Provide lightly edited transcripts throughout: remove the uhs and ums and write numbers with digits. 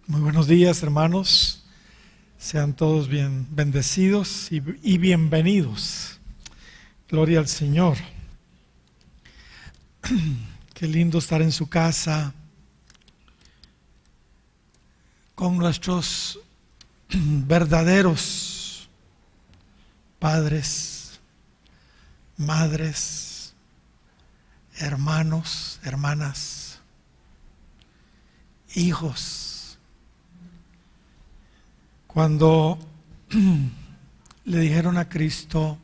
Muy buenos días, hermanos. Sean todos bien bendecidos y bienvenidos. Gloria al Señor. Qué lindo estar en su casa con nuestros verdaderos padres, madres, hermanos, hermanas, hijos. Cuando le dijeron a Cristo,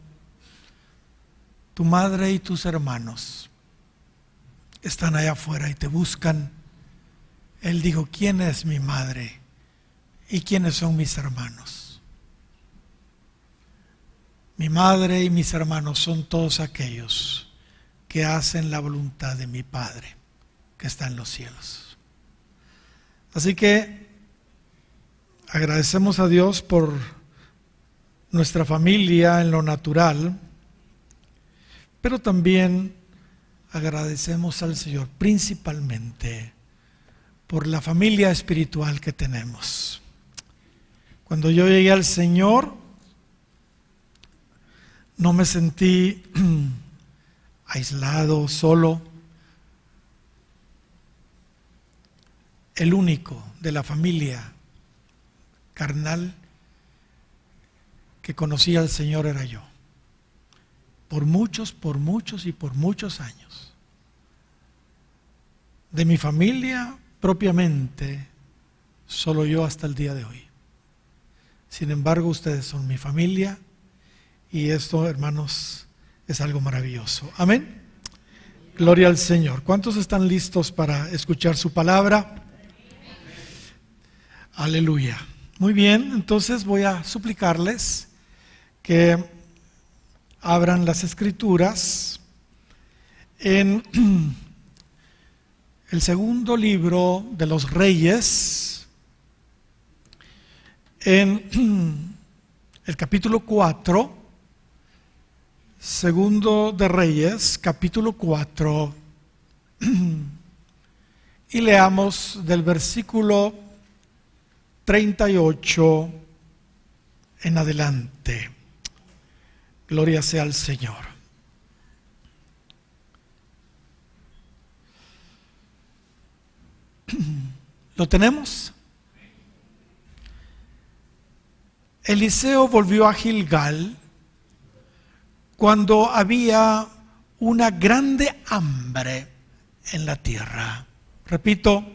tu madre y tus hermanos están allá afuera y te buscan, Él dijo, ¿quién es mi madre y quiénes son mis hermanos? Mi madre y mis hermanos son todos aquellos que hacen la voluntad de mi Padre que está en los cielos. Así que agradecemos a Dios por nuestra familia en lo natural, pero también agradecemos al Señor principalmente por la familia espiritual que tenemos. Cuando yo llegué al Señor, no me sentí aislado, solo, el único de la familia carnal que conocía al Señor era yo. Por muchos y por muchos años. De mi familia propiamente, solo yo hasta el día de hoy. Sin embargo, ustedes son mi familia y esto, hermanos, es algo maravilloso. Amén. Gloria al Señor. ¿Cuántos están listos para escuchar su palabra? Aleluya. Muy bien, entonces voy a suplicarles que abran las Escrituras en el segundo libro de los Reyes, en el capítulo 4, segundo de Reyes, capítulo 4, y leamos del versículo 38 en adelante. Gloria sea al Señor. ¿Lo tenemos? Eliseo volvió a Gilgal cuando había una grande hambre en la tierra. Repito,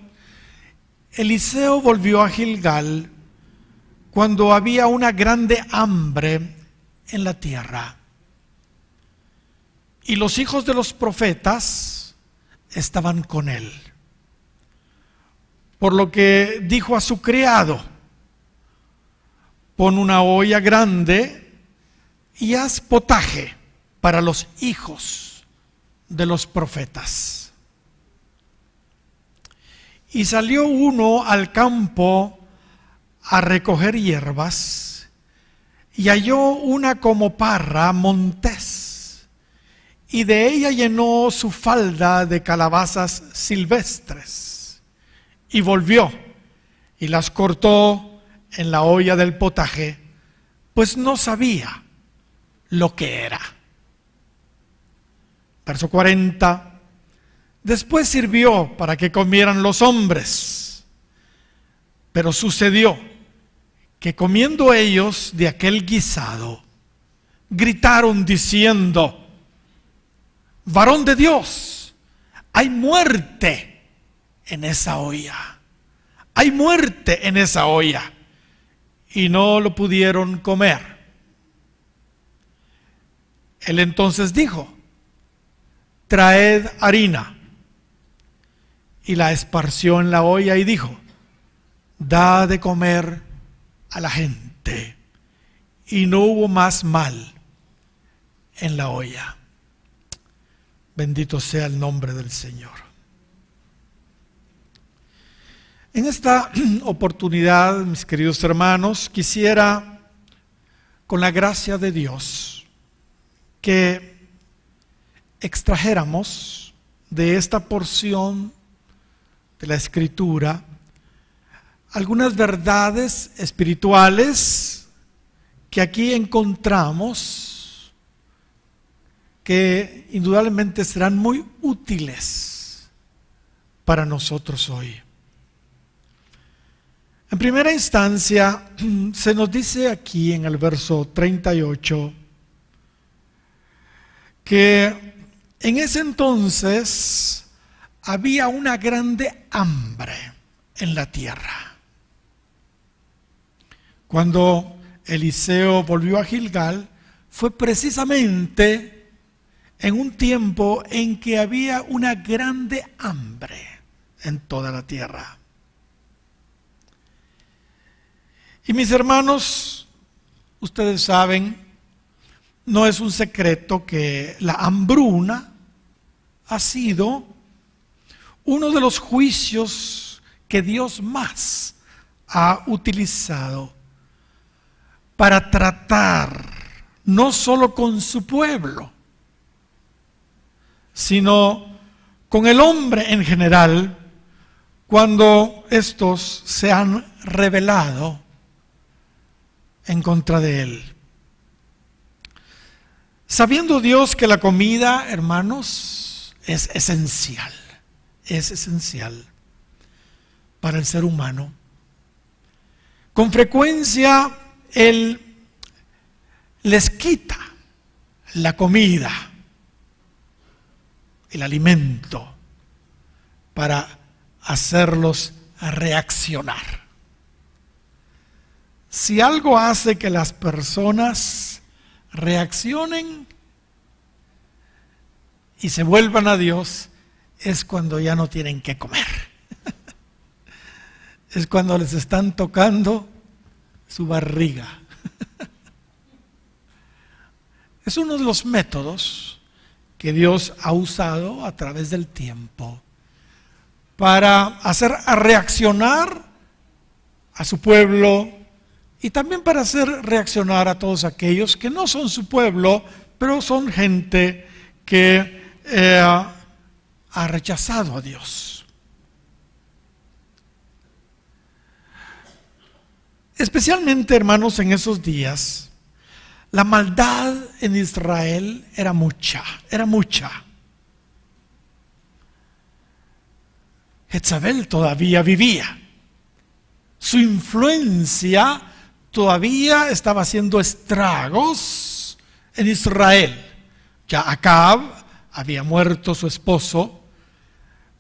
Eliseo volvió a Gilgal cuando había una grande hambre en la tierra. Y los hijos de los profetas estaban con él. Por lo que dijo a su criado, pon una olla grande y haz potaje para los hijos de los profetas. Y salió uno al campo a recoger hierbas y halló una como parra montés y de ella llenó su falda de calabazas silvestres y volvió y las cortó en la olla del potaje, pues no sabía lo que era. Verso 40. Después sirvió para que comieran los hombres, pero sucedió que comiendo ellos de aquel guisado, gritaron diciendo, varón de Dios, hay muerte en esa olla, hay muerte en esa olla, y no lo pudieron comer. Él entonces dijo, traed harina. Y la esparció en la olla y dijo, da de comer a la gente. Y no hubo más mal en la olla. Bendito sea el nombre del Señor. En esta oportunidad, mis queridos hermanos, quisiera, con la gracia de Dios, que extrajéramos de esta porción de la Escritura algunas verdades espirituales que aquí encontramos que indudablemente serán muy útiles para nosotros hoy. En primera instancia, se nos dice aquí en el verso 38 que en ese entonces había una grande hambre en la tierra. Cuando Eliseo volvió a Gilgal, fue precisamente en un tiempo en que había una grande hambre en toda la tierra. Y mis hermanos, ustedes saben, no es un secreto que la hambruna ha sido uno de los juicios que Dios más ha utilizado para tratar no solo con su pueblo, sino con el hombre en general, cuando estos se han rebelado en contra de él. Sabiendo Dios que la comida, hermanos, es esencial para el ser humano, con frecuencia Él les quita la comida, el alimento, para hacerlos reaccionar. Si algo hace que las personas reaccionen y se vuelvan a Dios, es cuando ya no tienen que comer. Es cuando les están tocando su barriga. Es uno de los métodos que Dios ha usado a través del tiempo para hacer reaccionar a su pueblo y también para hacer reaccionar a todos aquellos que no son su pueblo, pero son gente que ha rechazado a Dios. Especialmente, hermanos, en esos días, la maldad en Israel era mucha. Jezabel todavía vivía. Su influencia todavía estaba haciendo estragos en Israel. Ya Acab había muerto su esposo,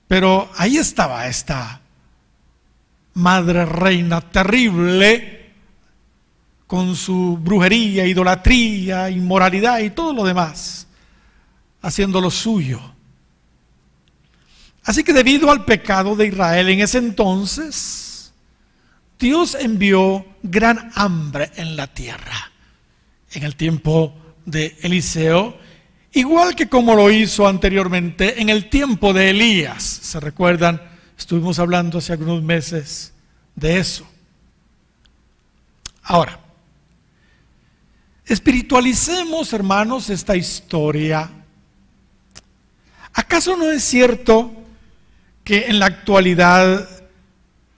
pero ahí estaba esta madre reina terrible con su brujería, idolatría, inmoralidad y todo lo demás, haciendo lo suyo. Así que debido al pecado de Israel en ese entonces, Dios envió gran hambre en la tierra en el tiempo de Eliseo, igual que como lo hizo anteriormente en el tiempo de Elías. ¿Se recuerdan? Estuvimos hablando hace algunos meses de eso. Ahora, espiritualicemos, hermanos, esta historia. ¿Acaso no es cierto que en la actualidad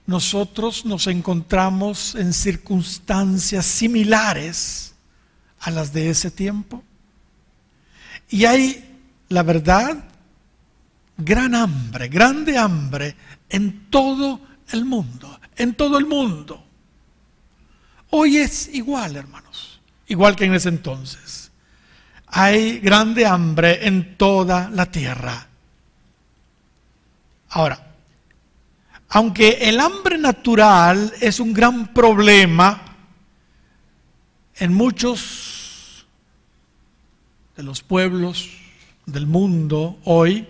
nosotros nos encontramos en circunstancias similares a las de ese tiempo? Y hay, la verdad, gran hambre, grande hambre en todo el mundo, Hoy es igual, hermanos, igual que en ese entonces. Hay grande hambre en toda la tierra. Ahora, aunque el hambre natural es un gran problema en muchos de los pueblos del mundo hoy,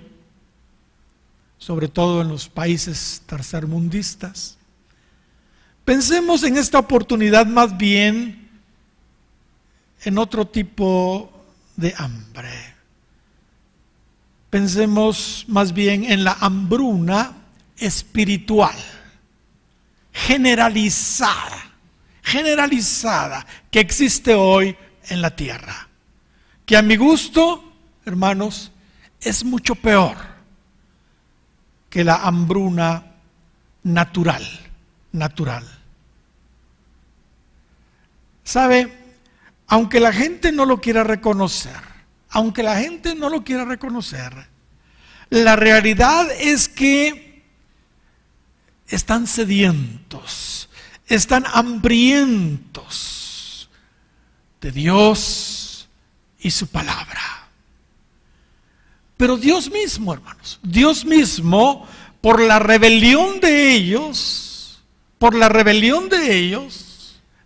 sobre todo en los países tercermundistas, pensemos en esta oportunidad más bien en otro tipo de hambre. Pensemos más bien en la hambruna espiritual, generalizada, que existe hoy en la tierra, que a mi gusto, hermanos, es mucho peor que la hambruna natural natural. ¿Sabe? Aunque la gente no lo quiera reconocer, la realidad es que están sedientos, están hambrientos de Dios y su palabra. Pero Dios mismo, hermanos, Dios mismo, por la rebelión de ellos,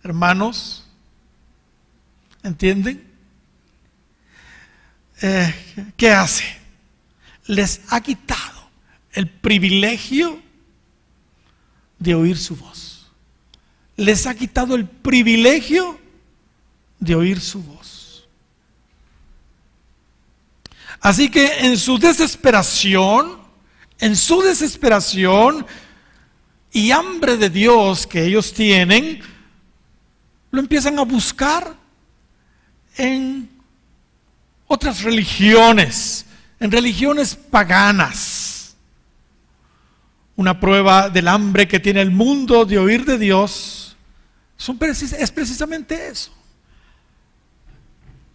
hermanos, ¿entienden? ¿Qué hace? Les ha quitado el privilegio de oír su voz. Les ha quitado el privilegio de oír su voz. Así que en su desesperación y hambre de Dios que ellos tienen, lo empiezan a buscar en otras religiones, en religiones paganas. Una prueba del hambre que tiene el mundo de oír de Dios es precisamente eso.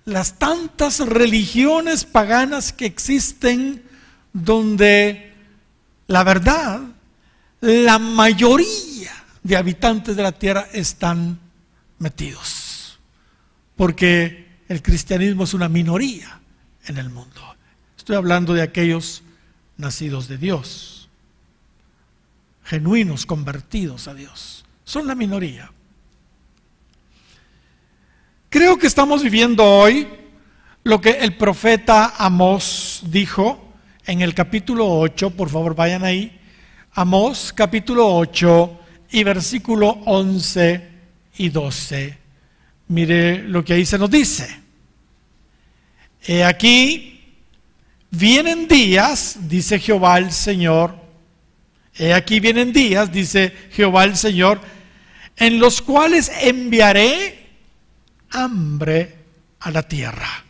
Las tantas religiones paganas que existen, donde la verdad, la mayoría de habitantes de la tierra están metidos, porque el cristianismo es una minoría en el mundo. Estoy hablando de aquellos nacidos de Dios, genuinos, convertidos a Dios. Son la minoría. Creo que estamos viviendo hoy lo que el profeta Amós dijo en el capítulo 8, por favor vayan ahí, Amós capítulo 8 y versículo 11 y 12. Mire lo que ahí se nos dice. He aquí, vienen días, dice Jehová el Señor, he aquí vienen días, dice Jehová el Señor, en los cuales enviaré hambre a la tierra.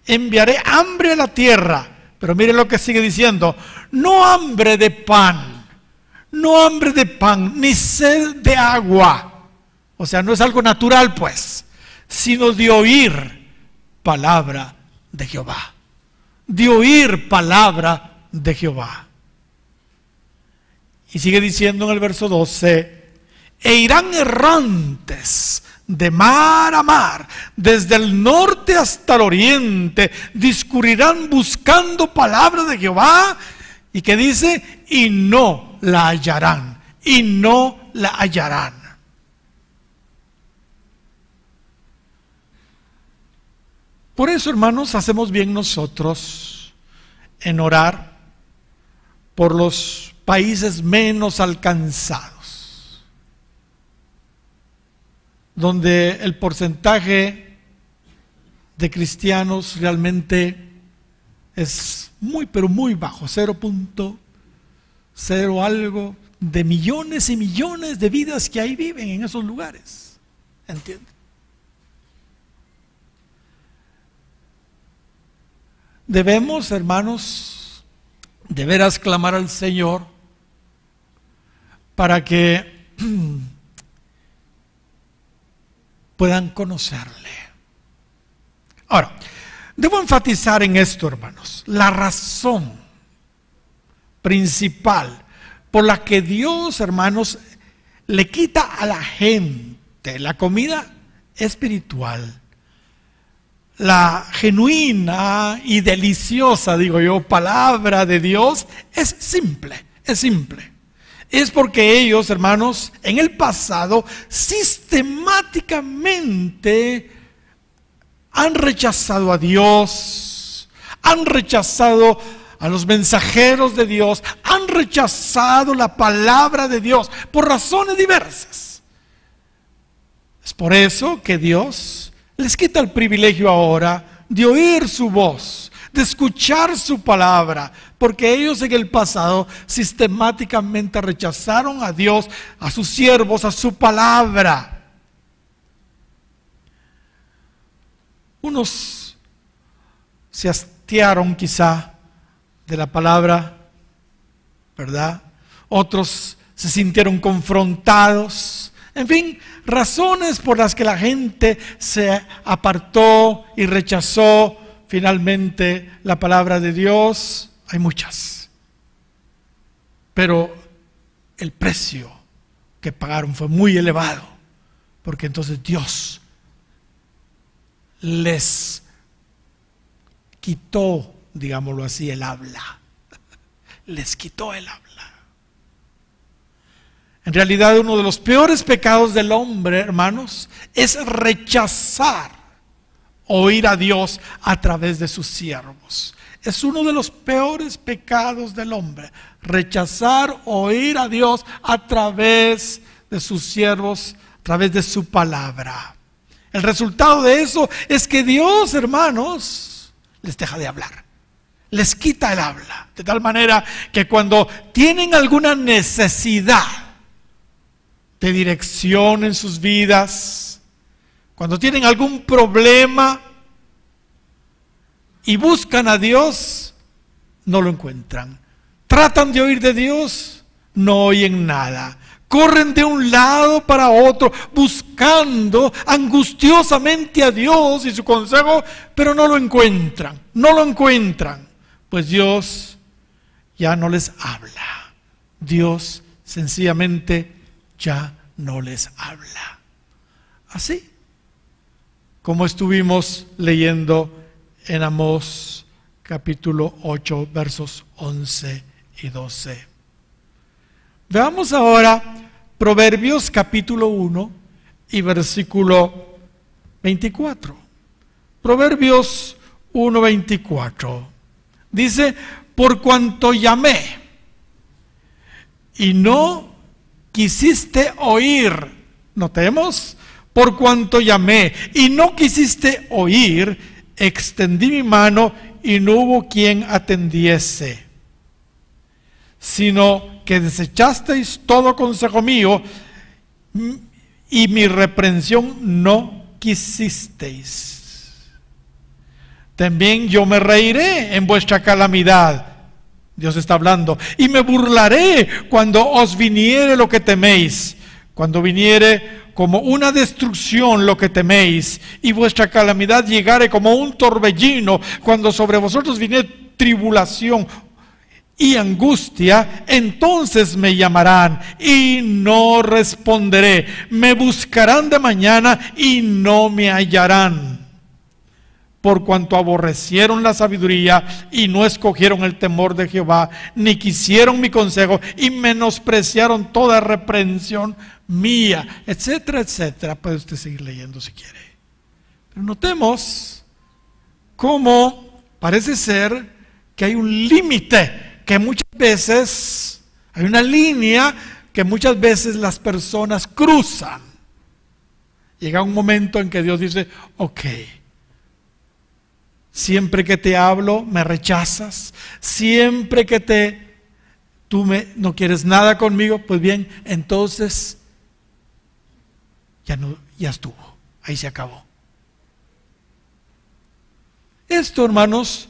Enviaré hambre a la tierra. Pero mire lo que sigue diciendo. No hambre de pan, ni sed de agua. O sea, no es algo natural pues, sino de oír palabra de Jehová. De oír palabra de Jehová. Y sigue diciendo en el verso 12, e irán errantes de mar a mar, desde el norte hasta el oriente, discurrirán buscando palabra de Jehová, y que dice, y no la hallarán, Por eso, hermanos, hacemos bien nosotros en orar por los países menos alcanzados, donde el porcentaje de cristianos realmente es muy, pero muy bajo, 0.0 algo de millones y millones de vidas que ahí viven en esos lugares. ¿Entienden? Debemos, hermanos, de veras clamar al Señor para que puedan conocerle. Ahora, debo enfatizar en esto, hermanos, la razón principal por la que Dios, hermanos, le quita a la gente la comida espiritual, la genuina y deliciosa, digo yo, palabra de Dios, es simple. Es porque ellos, hermanos, en el pasado sistemáticamente han rechazado a Dios, han rechazado a los mensajeros de Dios, han rechazado la palabra de Dios por razones diversas. Es por eso que Dios les quita el privilegio ahora de oír su voz, de escuchar su palabra, porque ellos en el pasado sistemáticamente rechazaron a Dios, a sus siervos, a su palabra. Unos se hastiaron quizá de la palabra, ¿verdad? Otros se sintieron confrontados. En fin, razones por las que la gente se apartó y rechazó finalmente la palabra de Dios. Hay muchas. Pero el precio que pagaron fue muy elevado, porque entonces Dios les quitó, digámoslo así, el habla. Les quitó el habla. En realidad, uno de los peores pecados del hombre, hermanos, es rechazar oír a Dios a través de sus siervos. Es uno de los peores pecados del hombre, rechazar oír a Dios a través de sus siervos, a través de su palabra. El resultado de eso es que Dios, hermanos, les deja de hablar, les quita el habla, de tal manera que cuando tienen alguna necesidad de dirección en sus vidas, cuando tienen algún problema y buscan a Dios, no lo encuentran. Tratan de oír de Dios, no oyen nada. Corren de un lado para otro, buscando angustiosamente a Dios y su consejo, pero no lo encuentran, pues Dios ya no les habla. Dios sencillamente ya no les habla. Así como estuvimos leyendo en Amós capítulo 8 versos 11 y 12. Veamos ahora Proverbios capítulo 1 y versículo 24. Proverbios 1:24. Dice: por cuanto llamé y no quisiste oír. Notemos, por cuanto llamé y no quisiste oír, extendí mi mano y no hubo quien atendiese. Sino que desechasteis todo consejo mío y mi reprensión no quisisteis. También yo me reiré en vuestra calamidad. Dios está hablando. Y me burlaré cuando os viniere lo que teméis. Cuando viniere como una destrucción lo que teméis, y vuestra calamidad llegare como un torbellino, cuando sobre vosotros viniere tribulación y angustia, entonces me llamarán y no responderé. Me buscarán de mañana y no me hallarán. Por cuanto aborrecieron la sabiduría y no escogieron el temor de Jehová, ni quisieron mi consejo y menospreciaron toda reprensión mía, etcétera, etcétera. Puede usted seguir leyendo si quiere. Pero notemos cómo parece ser que hay un límite, que muchas veces hay una línea que muchas veces las personas cruzan. Llega un momento en que Dios dice: ok, siempre que te hablo me rechazas, siempre que tú no quieres nada conmigo, pues bien, entonces ya estuvo, ahí se acabó. Esto, hermanos,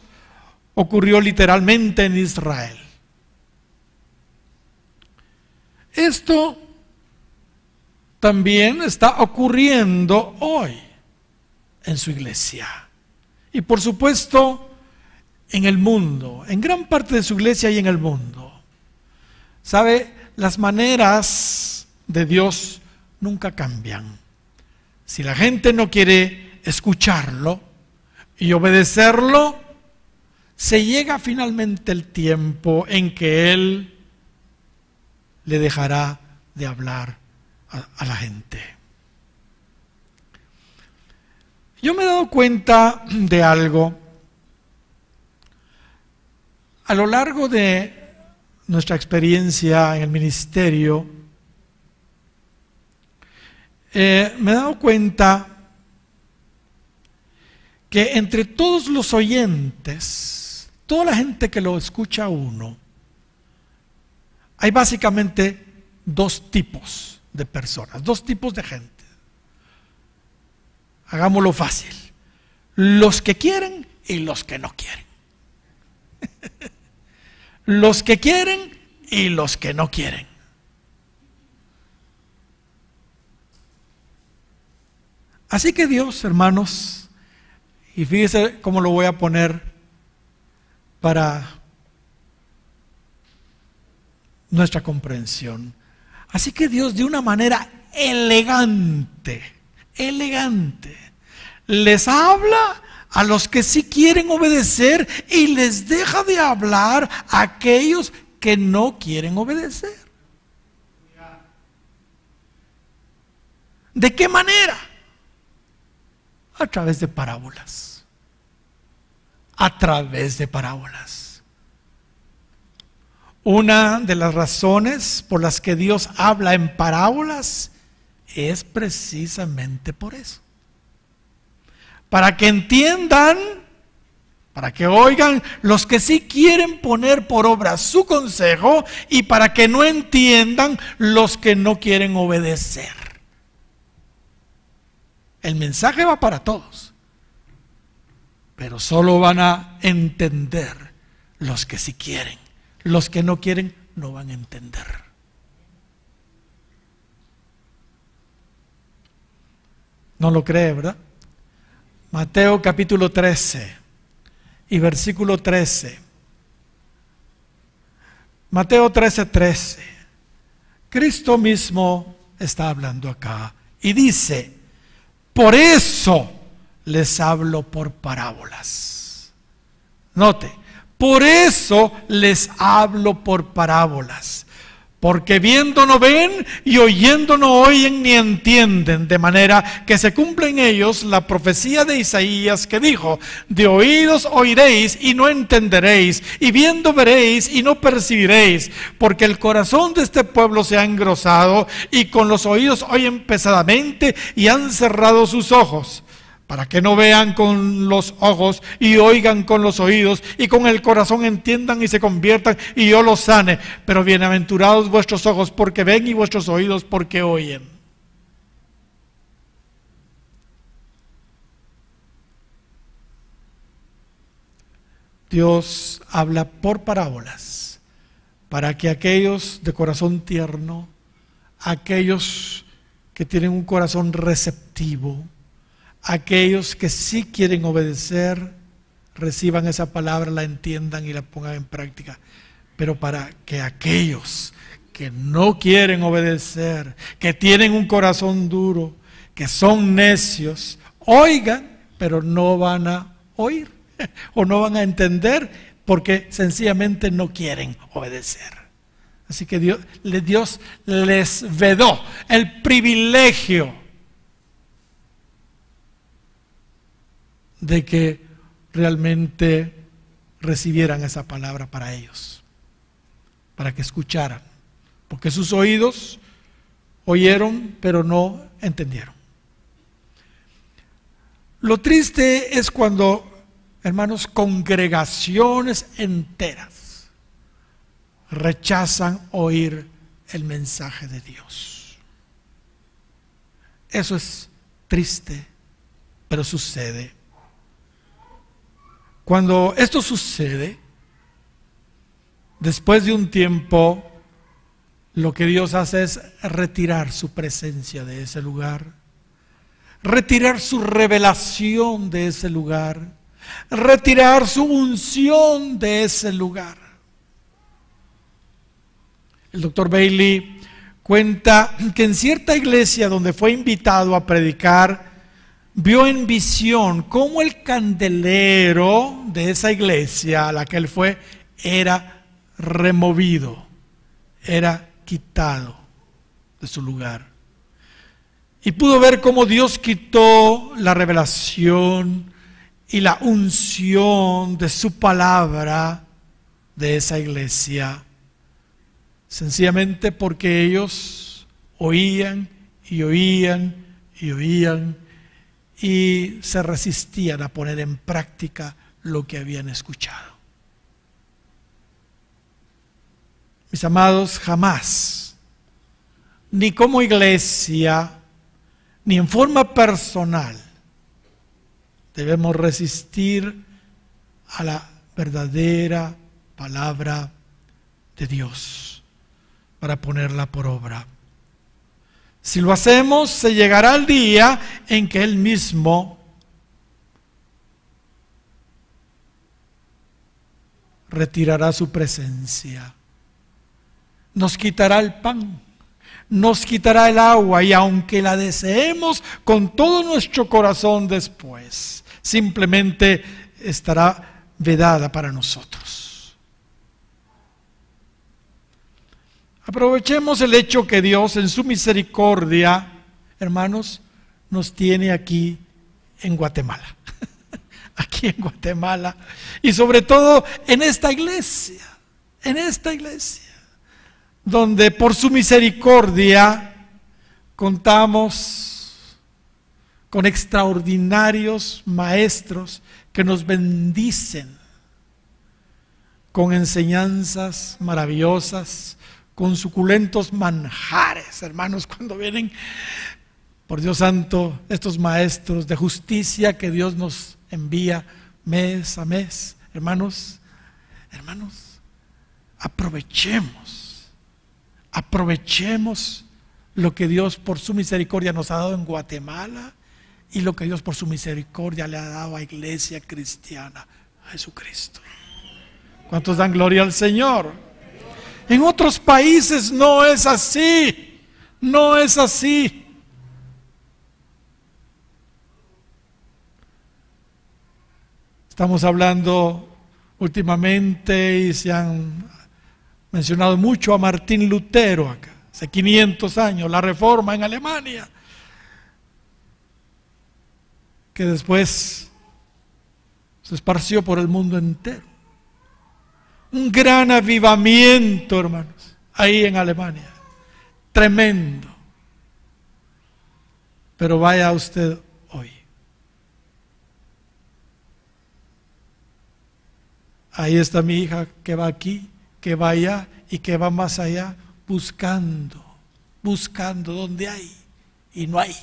ocurrió literalmente en Israel. Esto también está ocurriendo hoy en su iglesia. Y por supuesto, en el mundo, en gran parte de su iglesia y en el mundo. ¿Sabe? Las maneras de Dios nunca cambian. Si la gente no quiere escucharlo y obedecerlo, se llega finalmente el tiempo en que Él le dejará de hablar a la gente. Yo me he dado cuenta de algo. A lo largo de nuestra experiencia en el ministerio, me he dado cuenta que entre todos los oyentes, toda la gente que lo escucha a uno, hay básicamente dos tipos de personas, dos tipos de gente. Hagámoslo fácil: los que quieren y los que no quieren. Los que quieren y los que no quieren. Así que Dios, hermanos, y fíjese cómo lo voy a poner para nuestra comprensión. Así que Dios, de una manera elegante, les habla a los que sí quieren obedecer y les deja de hablar a aquellos que no quieren obedecer. ¿De qué manera? A través de parábolas. A través de parábolas. Una de las razones por las que Dios habla en parábolas es precisamente por eso. Para que entiendan, para que oigan los que sí quieren poner por obra su consejo y para que no entiendan los que no quieren obedecer. El mensaje va para todos, pero solo van a entender los que sí quieren. Los que no quieren no van a entender. ¿No lo cree, verdad? Mateo capítulo 13 y versículo 13. Mateo 13:13. Cristo mismo está hablando acá y dice: por eso les hablo por parábolas. Note, por eso les hablo por parábolas. Porque viendo no ven y oyendo no oyen ni entienden, de manera que se cumple en ellos la profecía de Isaías que dijo: de oídos oiréis y no entenderéis, y viendo veréis y no percibiréis, porque el corazón de este pueblo se ha engrosado y con los oídos oyen pesadamente y han cerrado sus ojos, para que no vean con los ojos y oigan con los oídos y con el corazón entiendan y se conviertan y yo los sane. Pero bienaventurados vuestros ojos porque ven y vuestros oídos porque oyen. Dios habla por parábolas para que aquellos de corazón tierno, aquellos que tienen un corazón receptivo, aquellos que sí quieren obedecer, reciban esa palabra, la entiendan y la pongan en práctica. Pero para que aquellos que no quieren obedecer, que tienen un corazón duro, que son necios, oigan, pero no van a oír o no van a entender porque sencillamente no quieren obedecer. Así que Dios les vedó el privilegio de que realmente recibieran esa palabra para ellos, para que escucharan, porque sus oídos oyeron pero no entendieron. Lo triste es cuando, hermanos, congregaciones enteras rechazan oír el mensaje de Dios. Eso es triste, pero sucede. Cuando esto sucede, después de un tiempo, lo que Dios hace es retirar su presencia de ese lugar, retirar su revelación de ese lugar, retirar su unción de ese lugar. El doctor Bailey cuenta que en cierta iglesia donde fue invitado a predicar, vio en visión cómo el candelero de esa iglesia a la que él fue era removido, era quitado de su lugar. Y pudo ver cómo Dios quitó la revelación y la unción de su palabra de esa iglesia, sencillamente porque ellos oían y oían y oían y se resistían a poner en práctica lo que habían escuchado. Mis amados, jamás, ni como iglesia, ni en forma personal, debemos resistir a la verdadera palabra de Dios para ponerla por obra. Si lo hacemos, se llegará el día en que Él mismo retirará su presencia. Nos quitará el pan, nos quitará el agua, y aunque la deseemos con todo nuestro corazón después, simplemente estará vedada para nosotros. Aprovechemos el hecho que Dios en su misericordia, hermanos, nos tiene aquí en Guatemala. Aquí en Guatemala, y sobre todo en esta iglesia, donde por su misericordia contamos con extraordinarios maestros que nos bendicen con enseñanzas maravillosas, con suculentos manjares, hermanos, cuando vienen, por Dios santo, estos maestros de justicia que Dios nos envía mes a mes. Hermanos, aprovechemos lo que Dios por su misericordia nos ha dado en Guatemala y lo que Dios por su misericordia le ha dado a Iglesia Cristiana, a Jesucristo. ¿Cuántos dan gloria al Señor? En otros países no es así, no es así. Estamos hablando últimamente y se han mencionado mucho a Martín Lutero acá, hace 500 años, la Reforma en Alemania, que después se esparció por el mundo entero. Un gran avivamiento, hermanos, ahí en Alemania, tremendo. Pero vaya usted hoy. Ahí está mi hija que va aquí, que va allá y que va más allá, buscando donde hay y no hay.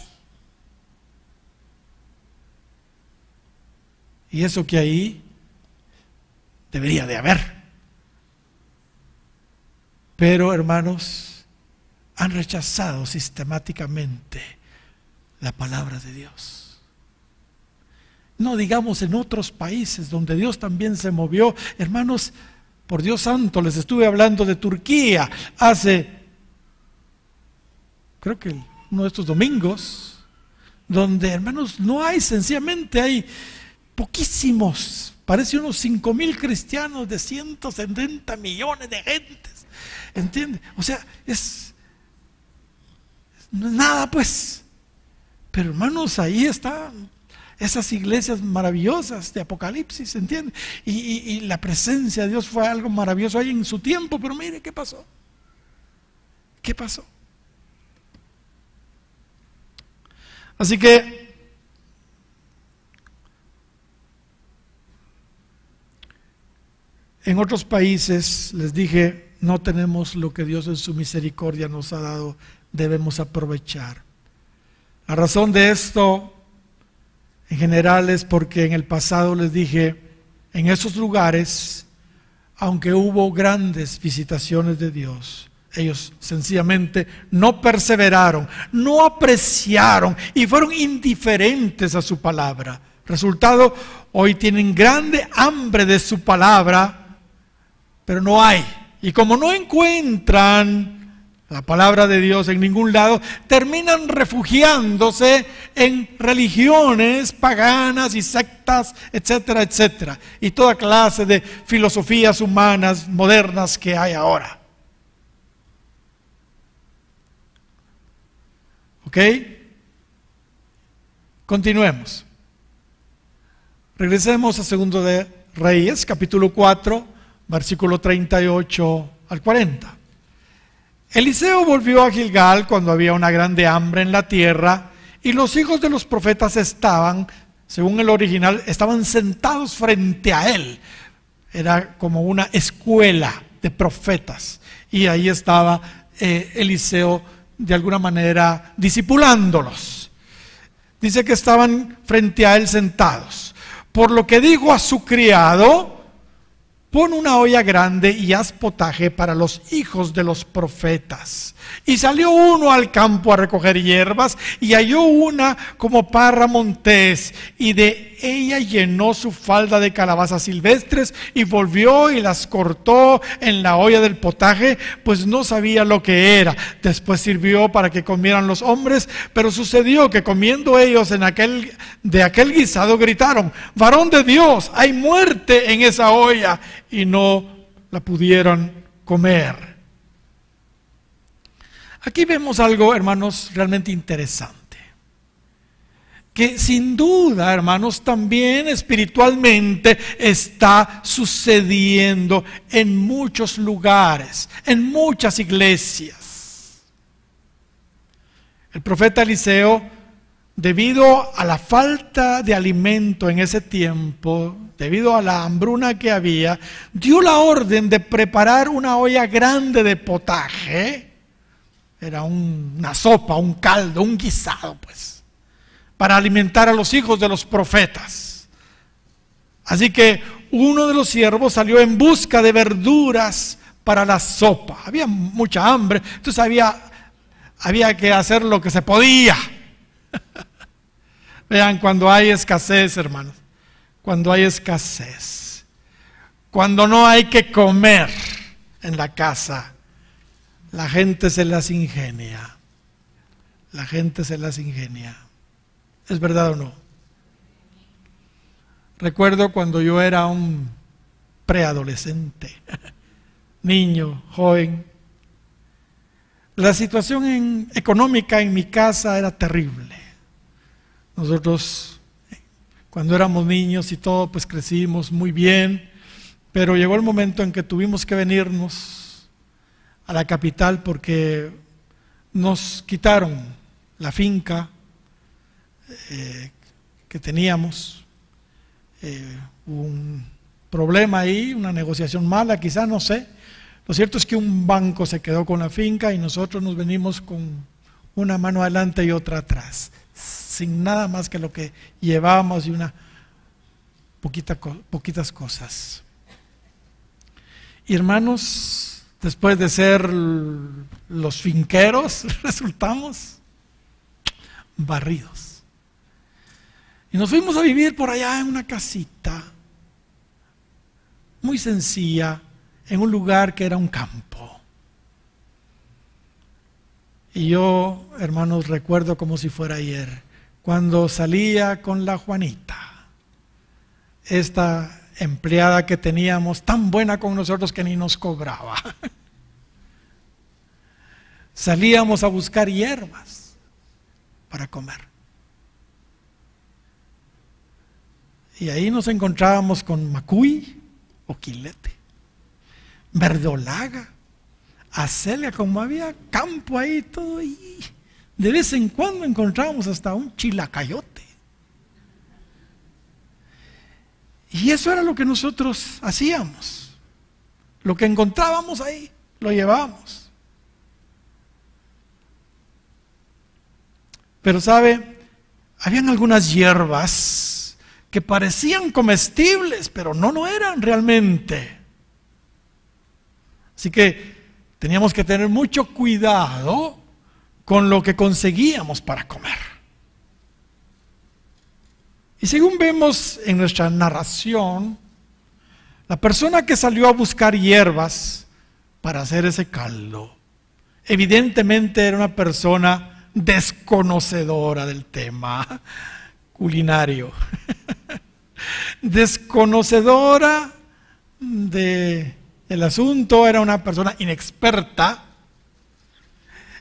Y eso que ahí debería de haber. Pero, hermanos, han rechazado sistemáticamente la palabra de Dios. No digamos en otros países donde Dios también se movió. Hermanos, por Dios santo, les estuve hablando de Turquía hace, creo que uno de estos domingos, donde, hermanos, no hay, sencillamente hay poquísimos, parece unos 5,000 cristianos de 170 millones de gentes, ¿entiende? O sea, no es nada, pues. Pero, hermanos, ahí están esas iglesias maravillosas de Apocalipsis, ¿entiende? Y la presencia de Dios fue algo maravilloso ahí en su tiempo, pero mire qué pasó. ¿Qué pasó? Así que en otros países, les dije, no tenemos lo que Dios en su misericordia nos ha dado, debemos aprovechar. La razón de esto en general es porque en el pasado les dije, en esos lugares, aunque hubo grandes visitaciones de Dios, ellos sencillamente no perseveraron, no apreciaron y fueron indiferentes a su palabra. Resultado, hoy tienen grande hambre de su palabra, pero no hay. Y como no encuentran la palabra de Dios en ningún lado, terminan refugiándose en religiones paganas y sectas, etcétera, etcétera, y toda clase de filosofías humanas modernas que hay ahora. ¿Ok? Continuemos. Regresemos a 2 de Reyes, capítulo 4, versículo 38 al 40. Eliseo volvió a Gilgal cuando había una grande hambre en la tierra, y los hijos de los profetas estaban, según el original, estaban sentados frente a él. Era como una escuela de profetas, y ahí estaba Eliseo de alguna manera discipulándolos. Dice que estaban frente a él sentados. Por lo que dijo a su criado, pon una olla grande y haz potaje para los hijos de los profetas. Y salió uno al campo a recoger hierbas y halló una como parra montés, y de ella llenó su falda de calabazas silvestres y volvió y las cortó en la olla del potaje, pues no sabía lo que era. Después sirvió para que comieran los hombres, pero sucedió que comiendo ellos de aquel guisado gritaron: varón de Dios, hay muerte en esa olla, y no la pudieron comer. Aquí vemos algo, hermanos, realmente interesante, que sin duda, hermanos, también espiritualmente está sucediendo en muchos lugares, en muchas iglesias. El profeta Eliseo, debido a la falta de alimento en ese tiempo, debido a la hambruna que había, dio la orden de preparar una olla grande de potaje. Era una sopa, un caldo, un guisado, pues, para alimentar a los hijos de los profetas. Así que uno de los siervos salió en busca de verduras para la sopa. Había mucha hambre, entonces había que hacer lo que se podía. Vean, cuando hay escasez, hermanos, cuando hay escasez, cuando no hay que comer en la casa, la gente se las ingenia. La gente se las ingenia. ¿Es verdad o no? Recuerdo cuando yo era un preadolescente, niño, joven, la situación económica en mi casa era terrible. Nosotros, cuando éramos niños y todo, pues crecimos muy bien, pero llegó el momento en que tuvimos que venirnos a la capital porque nos quitaron la finca que teníamos. Hubo un problema ahí, una negociación mala, quizás, no sé. Lo cierto es que un banco se quedó con la finca y nosotros nos venimos con una mano adelante y otra atrás, sin nada más que lo que llevábamos y poquitas cosas. Y hermanos, después de ser los finqueros, resultamos barridos. Y nos fuimos a vivir por allá en una casita muy sencilla, en un lugar que era un campo. Y yo, hermanos, recuerdo como si fuera ayer, cuando salía con la Juanita, esta empleada que teníamos, tan buena con nosotros que ni nos cobraba. Salíamos a buscar hierbas para comer. Y ahí nos encontrábamos con macuy o quilete, verdolaga, acelga, como había campo ahí todo, y de vez en cuando encontrábamos hasta un chilacayote. Y eso era lo que nosotros hacíamos. Lo que encontrábamos ahí, lo llevábamos. Pero sabe, habían algunas hierbas que parecían comestibles, pero no lo eran realmente. Así que teníamos que tener mucho cuidado con lo que conseguíamos para comer. Y según vemos en nuestra narración, la persona que salió a buscar hierbas para hacer ese caldo, evidentemente era una persona desconocedora del tema culinario, desconocedora del asunto, era una persona inexperta.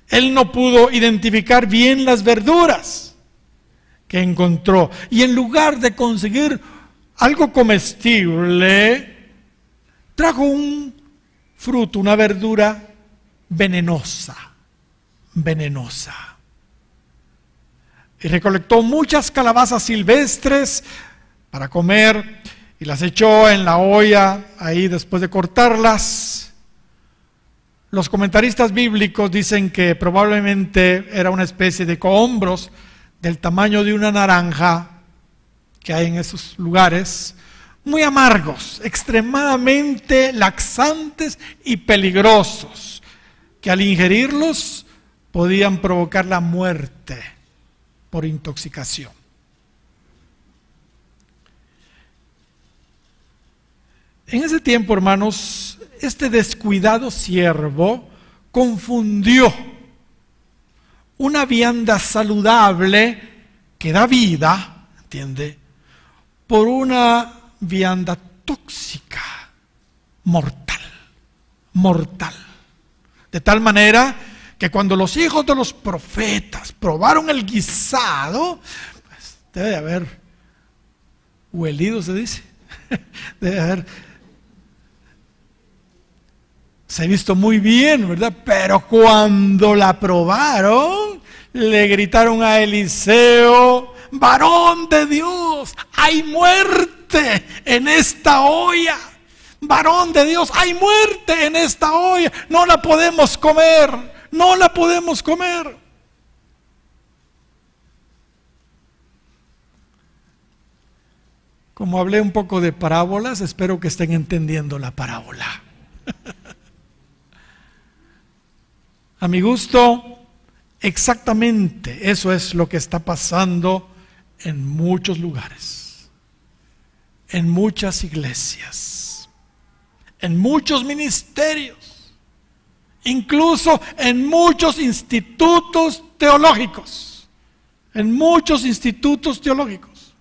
Él no pudo identificar bien las verduras que encontró, y en lugar de conseguir algo comestible, trajo un fruto, una verdura venenosa. Y recolectó muchas calabazas silvestres para comer y las echó en la olla ahí después de cortarlas. Los comentaristas bíblicos dicen que probablemente era una especie de cohombros del tamaño de una naranja que hay en esos lugares, muy amargos, extremadamente laxantes y peligrosos, que al ingerirlos podían provocar la muerte por intoxicación. En ese tiempo, hermanos, este descuidado siervo confundió una vianda saludable que da vida, ¿entiende?, por una vianda tóxica, mortal, mortal. De tal manera que cuando los hijos de los profetas probaron el guisado, pues debe de haber huelido, se dice, debe haber, se ha visto muy bien, ¿verdad? Pero cuando la probaron, le gritaron a Eliseo: varón de Dios, hay muerte en esta olla. Varón de Dios, hay muerte en esta olla. No la podemos comer, no la podemos comer. Como hablé un poco de parábolas, espero que estén entendiendo la parábola. A mi gusto, exactamente eso es lo que está pasando en muchos lugares, en muchas iglesias, en muchos ministerios, incluso en muchos institutos teológicos, en muchos institutos teológicos.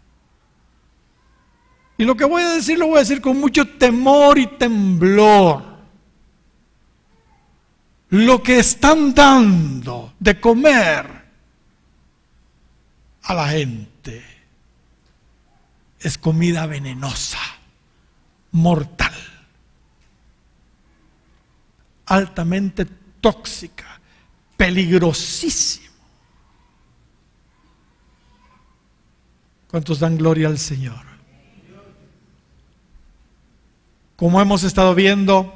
Y lo que voy a decir, lo voy a decir con mucho temor y temblor. Lo que están dando de comer a la gente es comida venenosa, mortal, altamente tóxica, peligrosísimo. ¿Cuántos dan gloria al Señor? Como hemos estado viendo,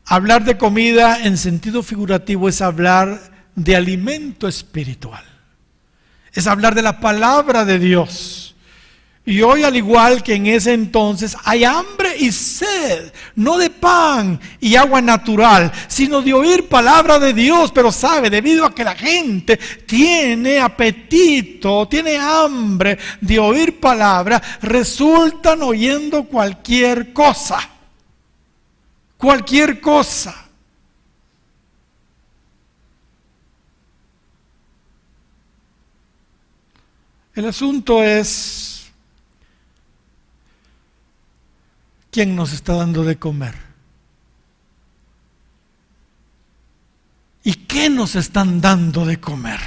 hablar de comida en sentido figurativo es hablar de alimento espiritual. Es hablar de la palabra de Dios. Y hoy, al igual que en ese entonces, hay hambre y sed, no de pan y agua natural, sino de oír palabra de Dios. Pero sabe, debido a que la gente tiene apetito, tiene hambre de oír palabra, resultan oyendo cualquier cosa. Cualquier cosa. El asunto es: ¿quién nos está dando de comer? ¿Y qué nos están dando de comer?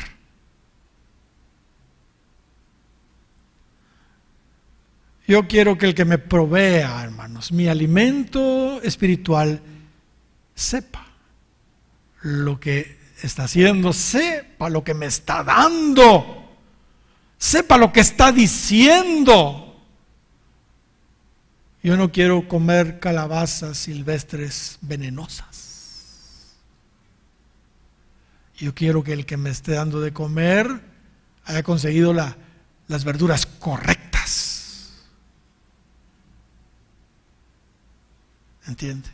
Yo quiero que el que me provea, hermanos, mi alimento espiritual, sepa lo que está haciendo, sepa lo que me está dando, sepa lo que está diciendo. Yo no quiero comer calabazas silvestres venenosas. Yo quiero que el que me esté dando de comer haya conseguido las verduras correctas. ¿Entiende?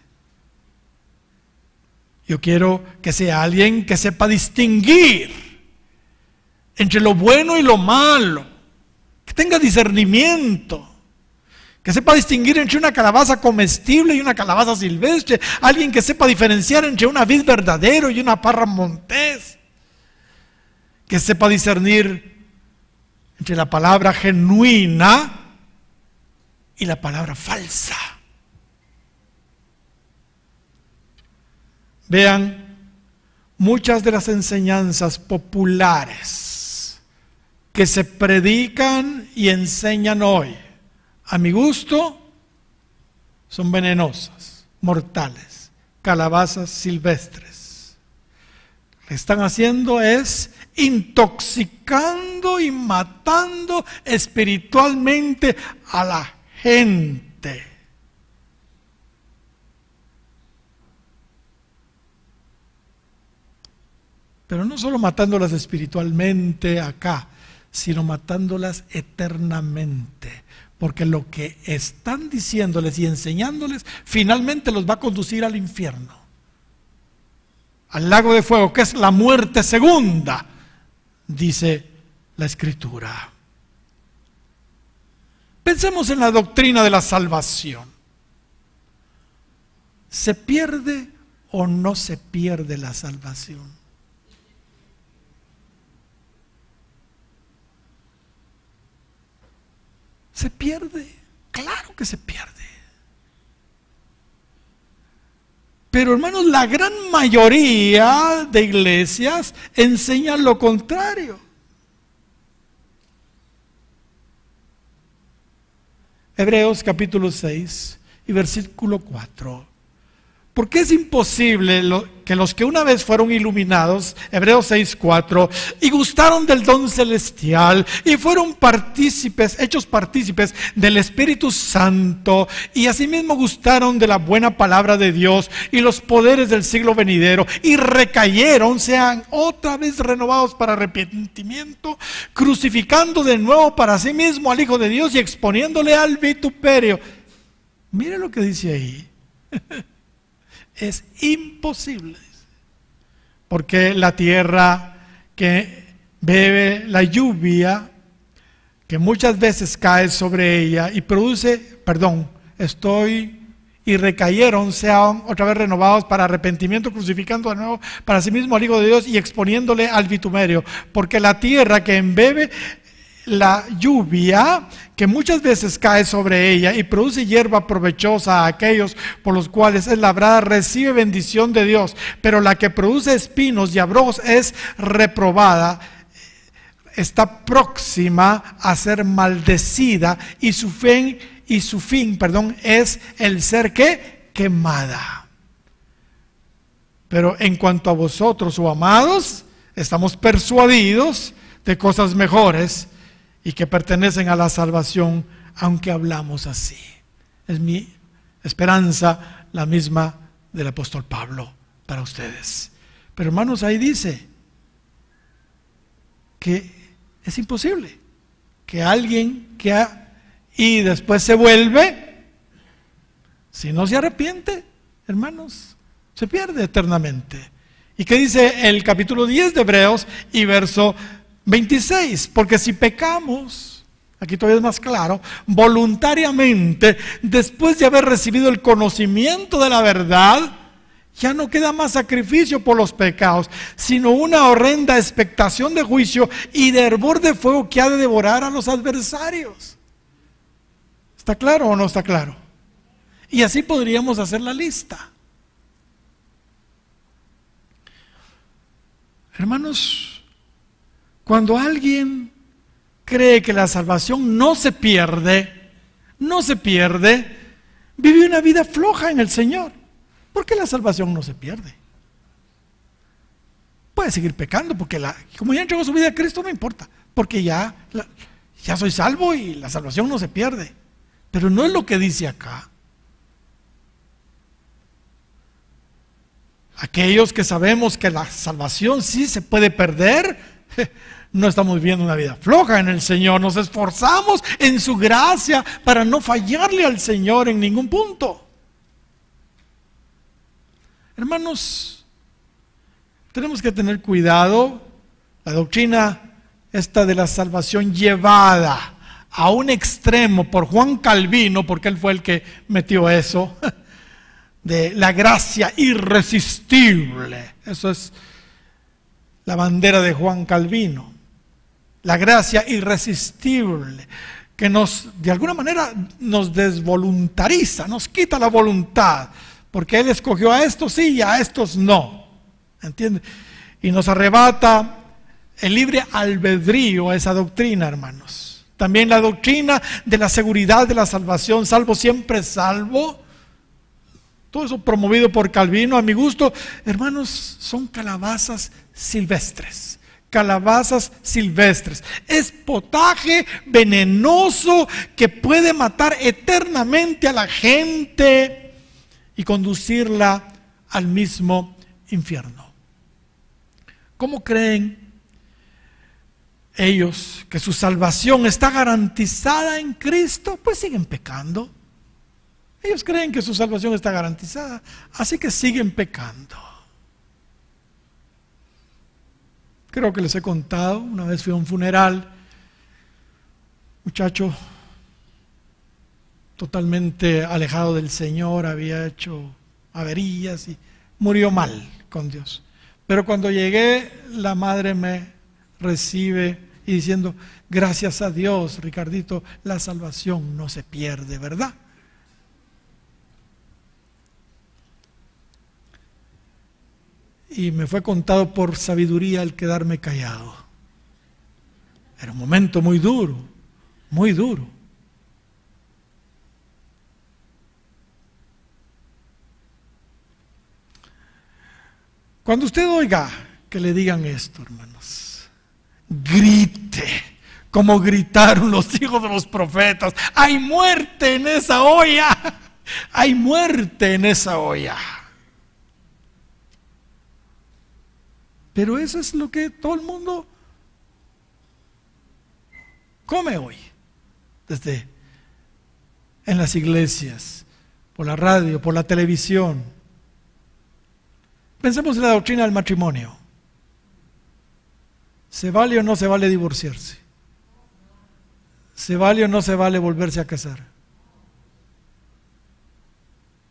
Yo quiero que sea alguien que sepa distinguir entre lo bueno y lo malo, que tenga discernimiento, que sepa distinguir entre una calabaza comestible y una calabaza silvestre, alguien que sepa diferenciar entre una vid verdadero y una parra montés, que sepa discernir entre la palabra genuina y la palabra falsa. Vean, muchas de las enseñanzas populares que se predican y enseñan hoy, a mi gusto, son venenosas, mortales, calabazas silvestres. Lo que están haciendo es intoxicando y matando espiritualmente a la gente. Pero no solo matándolas espiritualmente acá, sino matándolas eternamente, porque lo que están diciéndoles y enseñándoles finalmente los va a conducir al infierno, al lago de fuego, que es la muerte segunda, dice la Escritura. Pensemos en la doctrina de la salvación. ¿Se pierde o no se pierde la salvación? Se pierde, claro que se pierde. Pero hermanos, la gran mayoría de iglesias enseñan lo contrario. Hebreos capítulo 6 y versículo 4. Porque es imposible que los que una vez fueron iluminados, Hebreos 6:4, y gustaron del don celestial, y fueron hechos partícipes del Espíritu Santo, y asimismo gustaron de la buena palabra de Dios y los poderes del siglo venidero, y recayeron, sean otra vez renovados para arrepentimiento, crucificando de nuevo para sí mismo al Hijo de Dios y exponiéndole al vituperio. Mire lo que dice ahí. Es imposible, porque la tierra que bebe la lluvia, que muchas veces cae sobre ella y produce, y recayeron, sean otra vez renovados para arrepentimiento, crucificando de nuevo para sí mismo al Hijo de Dios y exponiéndole al vituperio, porque la tierra que embebe la lluvia, que muchas veces cae sobre ella y produce hierba provechosa a aquellos por los cuales es labrada, recibe bendición de Dios, pero la que produce espinos y abrojos es reprobada, está próxima a ser maldecida, y su fin es el ser ¿qué? Quemada. Pero en cuanto a vosotros, oh amados, estamos persuadidos de cosas mejores y que pertenecen a la salvación, aunque hablamos así. Es mi esperanza, la misma del apóstol Pablo para ustedes. Pero hermanos, ahí dice que es imposible que alguien y después se vuelve, si no se arrepiente, hermanos, se pierde eternamente. ¿Y qué dice el capítulo 10 de Hebreos y verso 26? Porque si pecamos, aquí todavía es más claro, voluntariamente, después de haber recibido el conocimiento de la verdad, ya no queda más sacrificio por los pecados, sino una horrenda expectación de juicio y de hervor de fuego que ha de devorar a los adversarios. ¿Está claro o no está claro? Y así podríamos hacer la lista. Hermanos, cuando alguien cree que la salvación no se pierde, vive una vida floja en el Señor. Porque la salvación no se pierde. Puede seguir pecando, porque como ya entregó su vida a Cristo, no importa, porque ya soy salvo y la salvación no se pierde. Pero no es lo que dice acá. Aquellos que sabemos que la salvación sí se puede perder, no estamos viviendo una vida floja en el Señor. Nos esforzamos en su gracia para no fallarle al Señor en ningún punto. Hermanos, tenemos que tener cuidado. La doctrina esta de la salvación llevada a un extremo por Juan Calvino, porque él fue el que metió eso, de la gracia irresistible. Eso es la bandera de Juan Calvino. La gracia irresistible, que de alguna manera nos desvoluntariza, nos quita la voluntad. Porque Él escogió a estos sí y a estos no. ¿Entiende? Y nos arrebata el libre albedrío a esa doctrina, hermanos. También la doctrina de la seguridad de la salvación, salvo siempre salvo. Todo eso promovido por Calvino, a mi gusto, hermanos, son calabazas silvestres. Calabazas silvestres. Es potaje venenoso que puede matar eternamente a la gente y conducirla al mismo infierno. ¿Cómo creen ellos, que su salvación está garantizada en Cristo, pues siguen pecando. Ellos creen que su salvación está garantizada, así que siguen pecando. Creo que les he contado, una vez fui a un funeral, muchacho totalmente alejado del Señor, había hecho averías y murió mal con Dios. Pero cuando llegué, la madre me recibe y diciendo: gracias a Dios, Ricardito, la salvación no se pierde, ¿verdad? Y me fue contado por sabiduría el quedarme callado. Era un momento muy duro, muy duro. Cuando usted oiga que le digan esto, hermanos, grite, como gritaron los hijos de los profetas: ¡hay muerte en esa olla! ¡Hay muerte en esa olla! Pero eso es lo que todo el mundo come hoy, desde en las iglesias, por la radio, por la televisión. Pensemos en la doctrina del matrimonio. ¿Se vale o no se vale divorciarse? ¿Se vale o no se vale volverse a casar?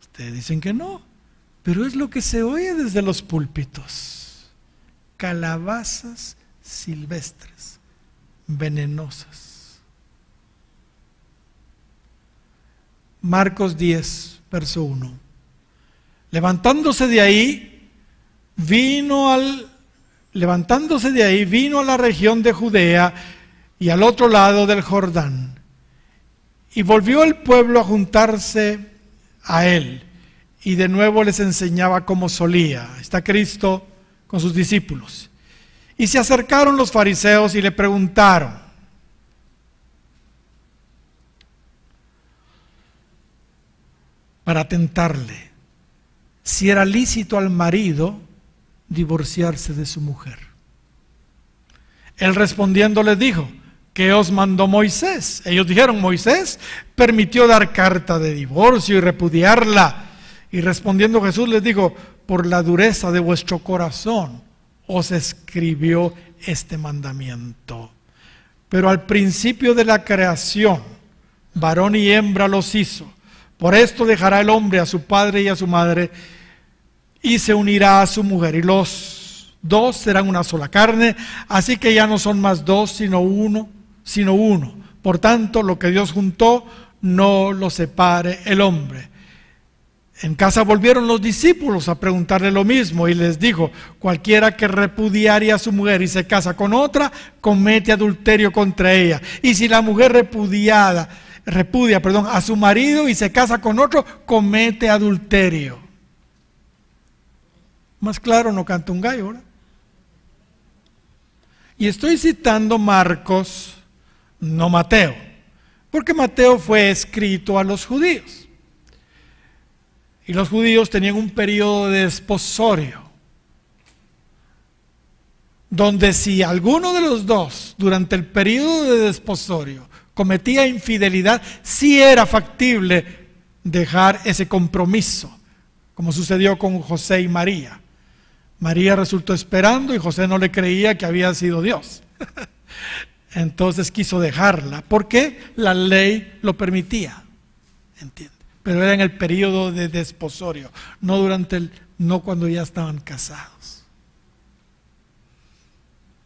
Ustedes dicen que no, pero es lo que se oye desde los púlpitos. Calabazas silvestres, venenosas. Marcos 10, verso 1. Levantándose de ahí, vino a la región de Judea y al otro lado del Jordán. Y volvió el pueblo a juntarse a él, y de nuevo les enseñaba como solía. Está Cristo con sus discípulos. Y se acercaron los fariseos y le preguntaron: para tentarle, si era lícito al marido divorciarse de su mujer. Él respondiendo les dijo: ¿qué os mandó Moisés? Ellos dijeron: Moisés permitió dar carta de divorcio y repudiarla. Y respondiendo Jesús les dijo: por la dureza de vuestro corazón os escribió este mandamiento. Pero al principio de la creación, varón y hembra los hizo. Por esto dejará el hombre a su padre y a su madre, y se unirá a su mujer, y los dos serán una sola carne. Así que ya no son más dos, sino uno. Por tanto, lo que Dios juntó, no lo separe el hombre. En casa volvieron los discípulos a preguntarle lo mismo, y les dijo: cualquiera que repudiare a su mujer y se casa con otra, comete adulterio contra ella. Y si la mujer repudia a su marido y se casa con otro, comete adulterio. Más claro no canta un gallo, ¿verdad? Y estoy citando Marcos, no Mateo, porque Mateo fue escrito a los judíos. Y los judíos tenían un periodo de desposorio, donde si alguno de los dos, durante el periodo de desposorio, cometía infidelidad, sí era factible dejar ese compromiso, como sucedió con José y María. María resultó esperando y José no le creía que había sido Dios. Entonces quiso dejarla, porque la ley lo permitía, ¿entiendes? Pero era en el periodo de desposorio, no cuando ya estaban casados.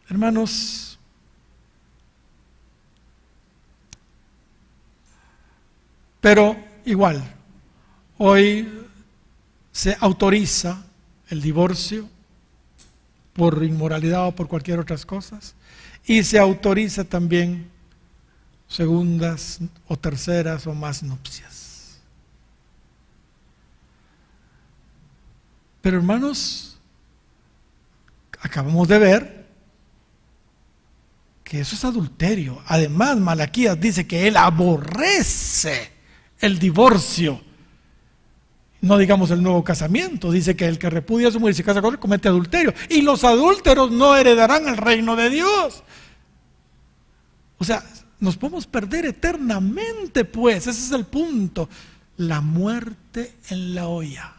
Hermanos, pero igual, hoy se autoriza el divorcio por inmoralidad o por cualquier otras cosas, y se autoriza también segundas o terceras o más nupcias. Pero hermanos, acabamos de ver que eso es adulterio. Además, Malaquías dice que él aborrece el divorcio. No digamos el nuevo casamiento. Dice que el que repudia a su mujer y se casa con él comete adulterio. Y los adúlteros no heredarán el reino de Dios. O sea, nos podemos perder eternamente, pues. Ese es el punto. La muerte en la olla.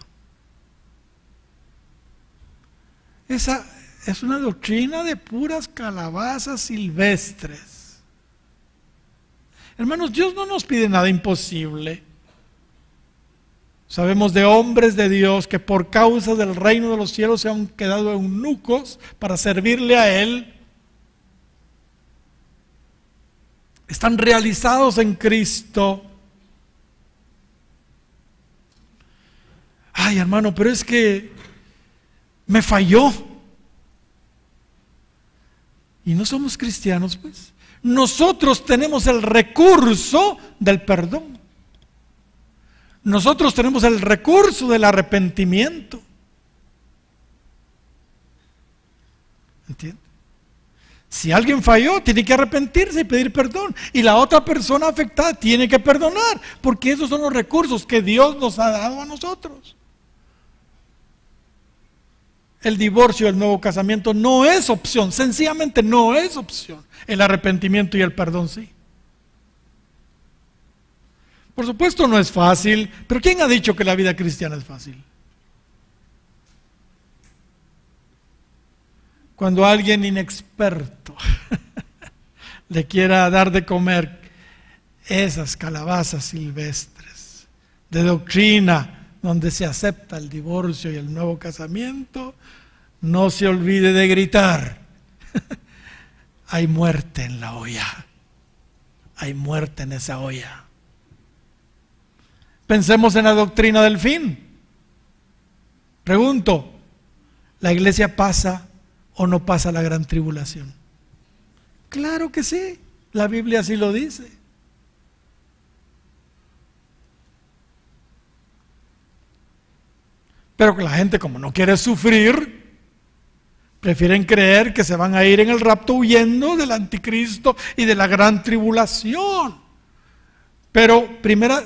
Esa es una doctrina de puras calabazas silvestres. Hermanos, Dios no nos pide nada imposible. Sabemos de hombres de Dios que por causa del reino de los cielos se han quedado eunucos para servirle a Él. Están realizados en Cristo. Ay, hermano, pero es que me falló. Y no somos cristianos, pues. Nosotros tenemos el recurso del perdón. Nosotros tenemos el recurso del arrepentimiento. ¿Entiendes? Si alguien falló, tiene que arrepentirse y pedir perdón. Y la otra persona afectada tiene que perdonar, porque esos son los recursos que Dios nos ha dado a nosotros. El divorcio, el nuevo casamiento no es opción, sencillamente no es opción. El arrepentimiento y el perdón sí. Por supuesto no es fácil, pero ¿quién ha dicho que la vida cristiana es fácil? Cuando alguien inexperto le quiera dar de comer esas calabazas silvestres de doctrina donde se acepta el divorcio y el nuevo casamiento, no se olvide de gritar: hay muerte en la olla, hay muerte en esa olla. Pensemos en la doctrina del fin. Pregunto, ¿la iglesia pasa o no pasa la gran tribulación? Claro que sí, la Biblia así lo dice. Pero que la gente, como no quiere sufrir, prefieren creer que se van a ir en el rapto huyendo del anticristo y de la gran tribulación. Pero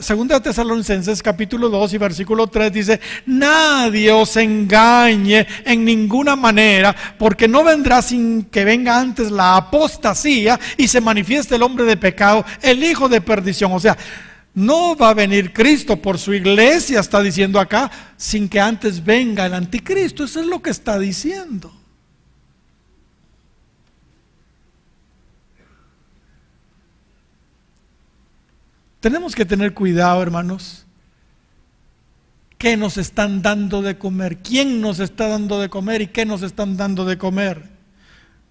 segunda Tesalonicenses capítulo 2 y versículo 3 dice: nadie os engañe en ninguna manera, porque no vendrá sin que venga antes la apostasía y se manifieste el hombre de pecado, el hijo de perdición. O sea, no va a venir Cristo por su iglesia, está diciendo acá, sin que antes venga el anticristo. Eso es lo que está diciendo. Tenemos que tener cuidado, hermanos. ¿Qué nos están dando de comer? ¿Quién nos está dando de comer y qué nos están dando de comer?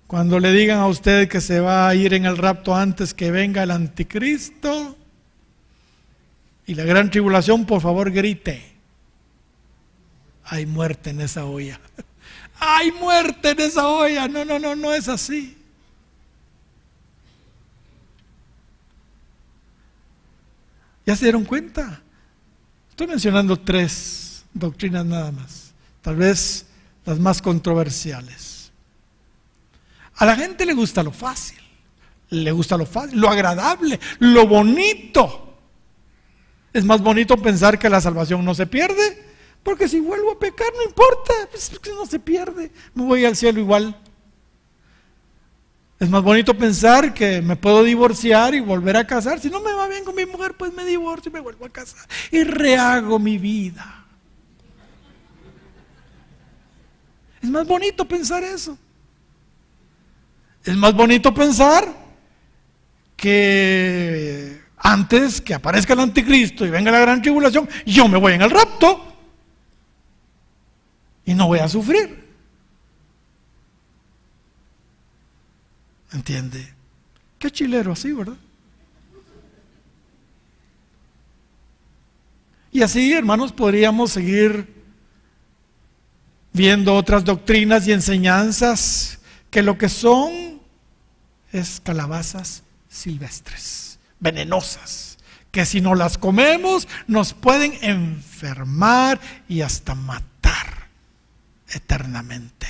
Cuando le digan a usted que se va a ir en el rapto antes que venga el anticristo y la gran tribulación, por favor grite: hay muerte en esa olla. Hay muerte en esa olla. No, no, no, no es así. ¿Ya se dieron cuenta? Estoy mencionando 3 doctrinas nada más, tal vez las más controversiales. A la gente le gusta lo fácil, lo agradable, lo bonito. Es más bonito pensar que la salvación no se pierde, porque si vuelvo a pecar no importa, pues no se pierde, me voy al cielo igual. Es más bonito pensar que me puedo divorciar y volver a casar. Si no me va bien con mi mujer, pues me divorcio y me vuelvo a casar y rehago mi vida. Es más bonito pensar eso. Es más bonito pensar que antes que aparezca el anticristo y venga la gran tribulación, yo me voy en el rapto y no voy a sufrir. ¿Entiende? Qué chilero así, ¿verdad? Y así, hermanos, podríamos seguir viendo otras doctrinas y enseñanzas que lo que son es calabazas silvestres, venenosas, que si no las comemos nos pueden enfermar y hasta matar eternamente.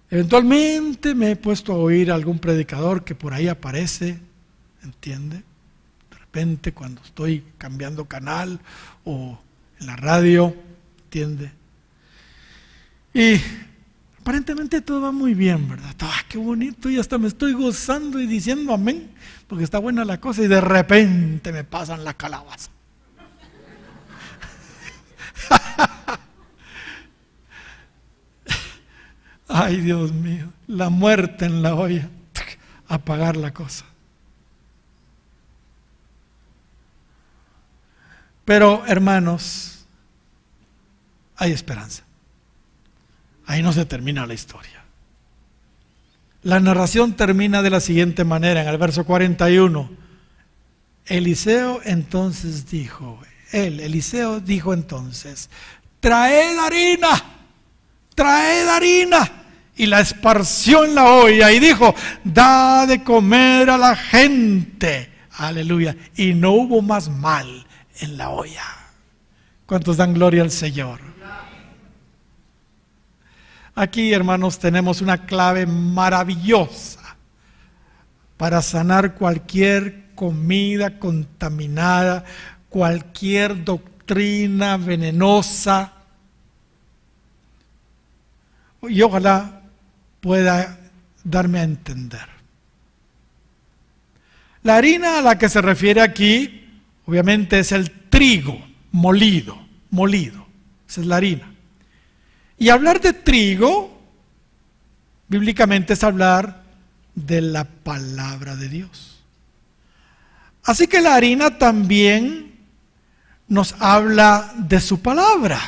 Eventualmente me he puesto a oír a algún predicador que por ahí aparece, ¿entiende? De repente cuando estoy cambiando canal o en la radio, ¿entiende? Y Aparentemente todo va muy bien, ¿verdad? Qué bonito, y hasta me estoy gozando y diciendo amén, porque está buena la cosa, y de repente me pasan la calabaza. Ay, Dios mío, la muerte en la olla, apagar la cosa. Pero, hermanos, hay esperanza. Ahí no se termina la historia. La narración termina de la siguiente manera, en el verso 41. Eliseo dijo entonces, traed harina, y la esparció en la olla, y dijo, da de comer a la gente, aleluya, y no hubo más mal en la olla. ¿Cuántos dan gloria al Señor? Aquí, hermanos, tenemos una clave maravillosa para sanar cualquier comida contaminada, cualquier doctrina venenosa. Y ojalá pueda darme a entender. La harina a la que se refiere aquí, obviamente, es el trigo molido. Esa es la harina. Y hablar de trigo, bíblicamente, es hablar de la palabra de Dios. Así que la harina también nos habla de su palabra,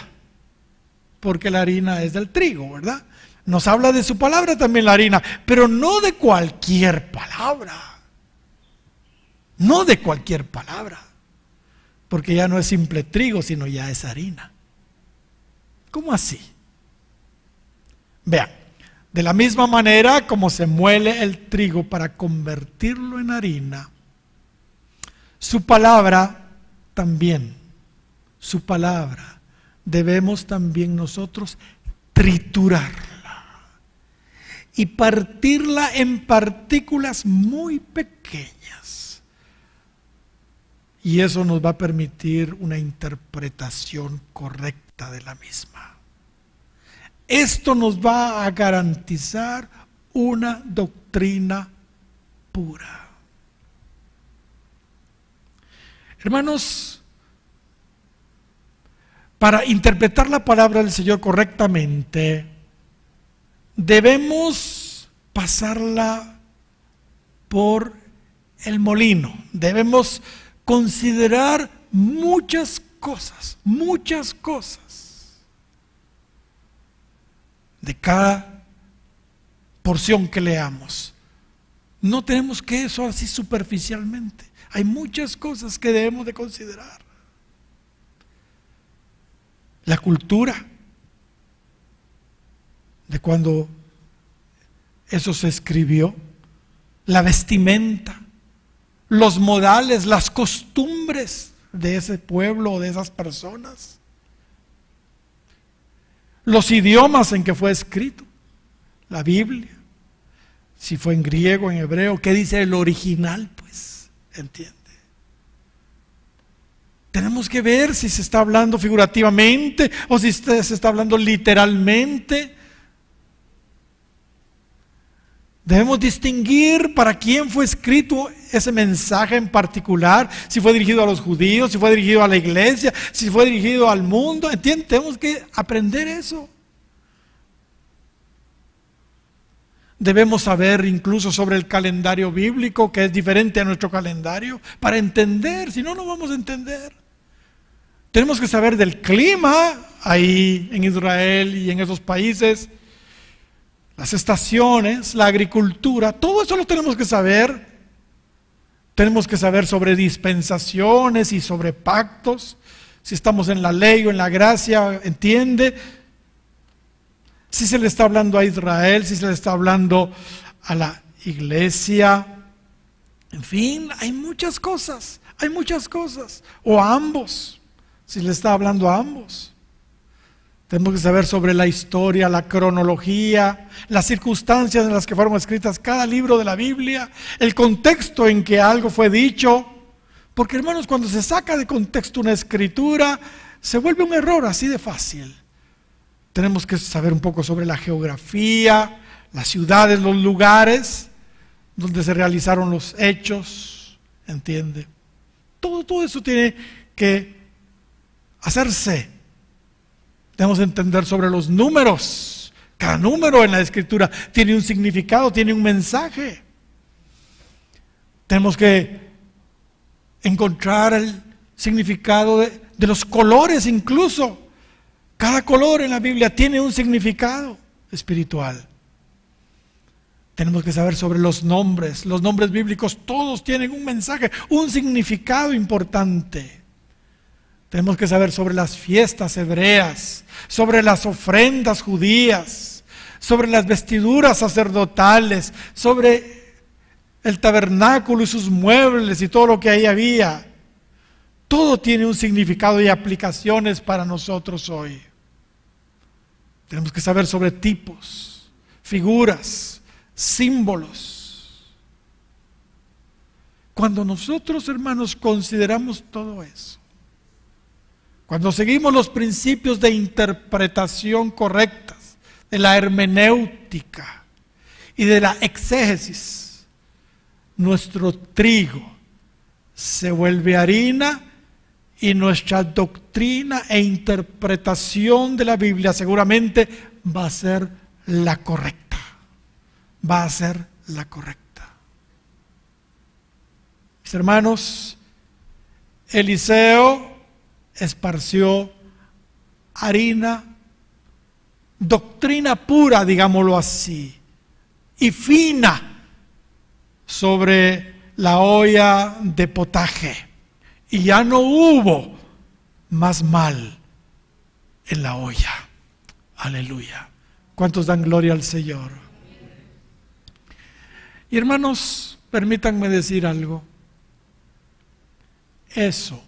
porque la harina es del trigo, ¿verdad? Nos habla de su palabra también la harina, pero no de cualquier palabra. No de cualquier palabra, porque ya no es simple trigo, sino ya es harina. ¿Cómo así? Vean, de la misma manera como se muele el trigo para convertirlo en harina, su palabra también, debemos también nosotros triturarla y partirla en partículas muy pequeñas. Y eso nos va a permitir una interpretación correcta de la misma. Esto nos va a garantizar una doctrina pura. Hermanos, para interpretar la palabra del Señor correctamente, debemos pasarla por el molino. Debemos considerar muchas cosas de cada porción que leamos. No tenemos que eso así superficialmente. Hay muchas cosas que debemos de considerar. La cultura de cuando eso se escribió, la vestimenta, los modales, las costumbres de ese pueblo o de esas personas, los idiomas en que fue escrito, la Biblia, si fue en griego, en hebreo, ¿qué dice el original? Pues, ¿entiende? Tenemos que ver si se está hablando figurativamente o si se está hablando literalmente. Debemos distinguir para quién fue escrito ese mensaje en particular, si fue dirigido a los judíos, si fue dirigido a la iglesia, si fue dirigido al mundo. ¿Entiendes? Tenemos que aprender eso. Debemos saber incluso sobre el calendario bíblico, que es diferente a nuestro calendario, para entender, si no, no vamos a entender. Tenemos que saber del clima ahí en Israel y en esos países, las estaciones, la agricultura, todo eso lo tenemos que saber. Tenemos que saber sobre dispensaciones y sobre pactos, si estamos en la ley o en la gracia, ¿entiende? Si se le está hablando a Israel, si se le está hablando a la iglesia, en fin, hay muchas cosas, o a ambos, si le está hablando a ambos. Tenemos que saber sobre la historia, la cronología, las circunstancias en las que fueron escritas cada libro de la Biblia, el contexto en que algo fue dicho, porque hermanos, cuando se saca de contexto una escritura, se vuelve un error así de fácil. Tenemos que saber un poco sobre la geografía, las ciudades, los lugares donde se realizaron los hechos, ¿entiende? Todo eso tiene que hacerse. Debemos entender sobre los números. Cada número en la Escritura tiene un significado, tiene un mensaje. Tenemos que encontrar el significado de los colores incluso. Cada color en la Biblia tiene un significado espiritual. Tenemos que saber sobre los nombres bíblicos, todos tienen un mensaje, un significado importante. Tenemos que saber sobre las fiestas hebreas, sobre las ofrendas judías, sobre las vestiduras sacerdotales, sobre el tabernáculo y sus muebles y todo lo que ahí había. Todo tiene un significado y aplicaciones para nosotros hoy. Tenemos que saber sobre tipos, figuras, símbolos. Cuando nosotros, hermanos, consideramos todo eso, cuando seguimos los principios de interpretación correctas, de la hermenéutica y de la exégesis, nuestro trigo se vuelve harina y nuestra doctrina e interpretación de la Biblia seguramente va a ser la correcta. Va a ser la correcta. Mis hermanos, Eliseo esparció harina, doctrina pura, digámoslo así, y fina sobre la olla de potaje. Y ya no hubo más mal en la olla. Aleluya. ¿Cuántos dan gloria al Señor? Y hermanos, permítanme decir algo. Eso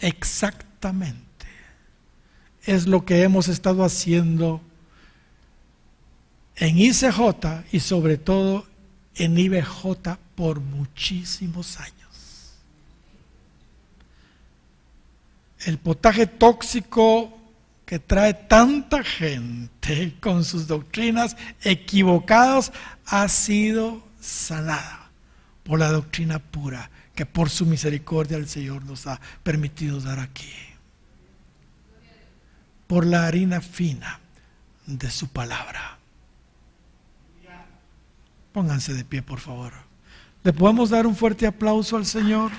exactamente es lo que hemos estado haciendo en ICJ y sobre todo en IBJ por muchísimos años. El potaje tóxico que trae tanta gente con sus doctrinas equivocadas ha sido sanada por la doctrina pura que por su misericordia el Señor nos ha permitido dar aquí. Por la harina fina de su palabra. Pónganse de pie, por favor. ¿Le podemos dar un fuerte aplauso al Señor?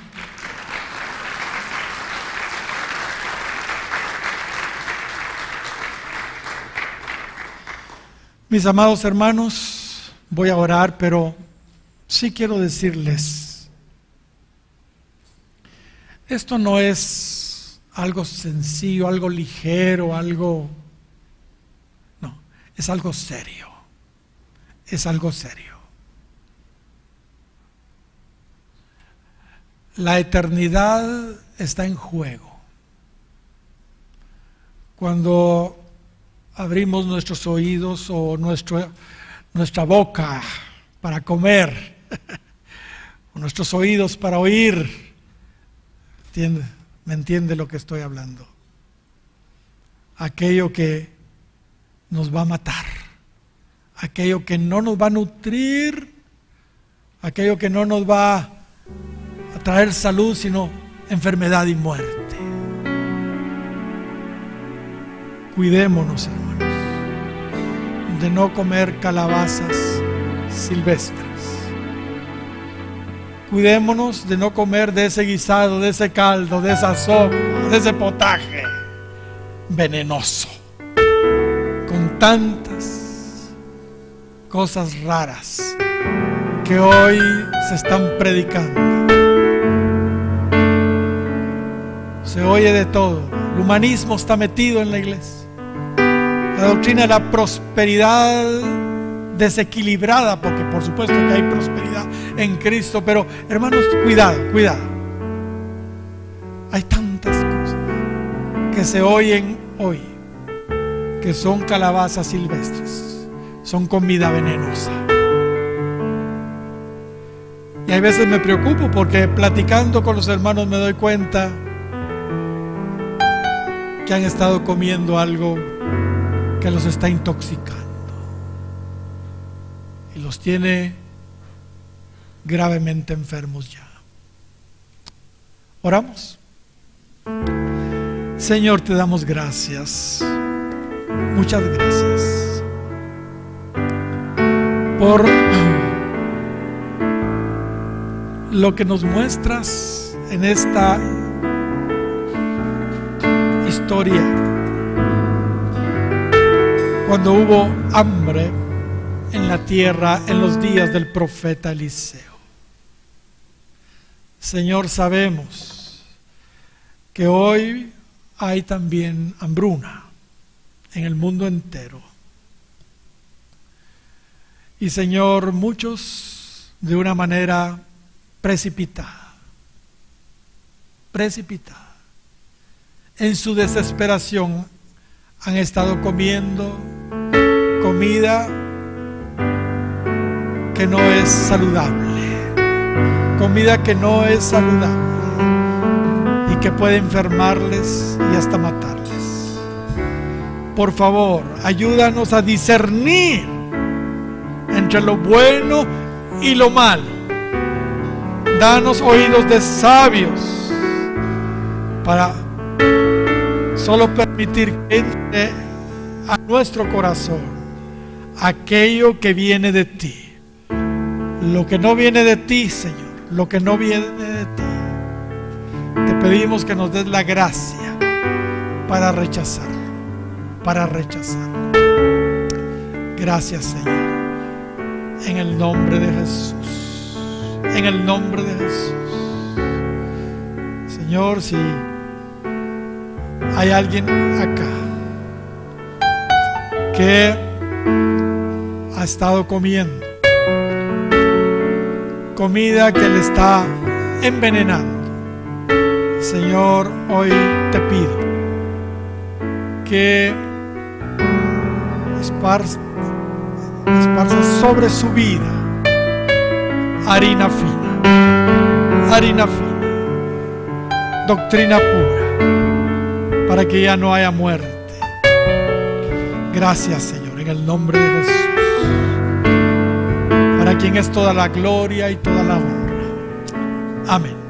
Mis amados hermanos, voy a orar, pero sí quiero decirles, esto no es algo sencillo, algo ligero, no, es algo serio, es algo serio. La eternidad está en juego. Cuando abrimos nuestros oídos o nuestra boca para comer, o nuestros oídos para oír, ¿me entiende lo que estoy hablando? Aquello que nos va a matar, aquello que no nos va a nutrir, aquello que no nos va a traer salud, sino enfermedad y muerte. Cuidémonos, hermanos, de no comer calabazas silvestres. Cuidémonos de no comer de ese guisado, de ese caldo, de esa sopa, de ese potaje venenoso, con tantas cosas raras que hoy se están predicando. Se oye de todo. El humanismo está metido en la iglesia. La doctrina de la prosperidad desequilibrada, porque por supuesto que hay prosperidad en Cristo, pero hermanos, cuidado. Hay tantas cosas que se oyen hoy que son calabazas silvestres, son comida venenosa. Y a veces me preocupo porque platicando con los hermanos me doy cuenta que han estado comiendo algo que los está intoxicando y los tiene gravemente enfermos ya. Oramos. Señor, te damos gracias, muchas gracias por lo que nos muestras en esta historia, cuando hubo hambre en la tierra en los días del profeta Eliseo. Señor, sabemos que hoy hay también hambruna en el mundo entero. Y Señor, muchos de una manera precipitada, en su desesperación han estado comiendo comida que no es saludable, comida que no es saludable y que puede enfermarles y hasta matarles. Por favor, ayúdanos a discernir entre lo bueno y lo malo. Danos oídos de sabios para solo permitir que entre a nuestro corazón aquello que viene de ti. Lo que no viene de ti, Señor, lo que no viene de ti, te pedimos que nos des la gracia para rechazarlo, Gracias, Señor, en el nombre de Jesús, en el nombre de Jesús. Señor, si hay alguien acá que ha estado comiendo comida que le está envenenando, Señor, hoy te pido que esparza sobre su vida harina fina, doctrina pura, para que ya no haya muerte. Gracias, Señor, en el nombre de Jesús, para quien es toda la gloria y toda la honra. Amén.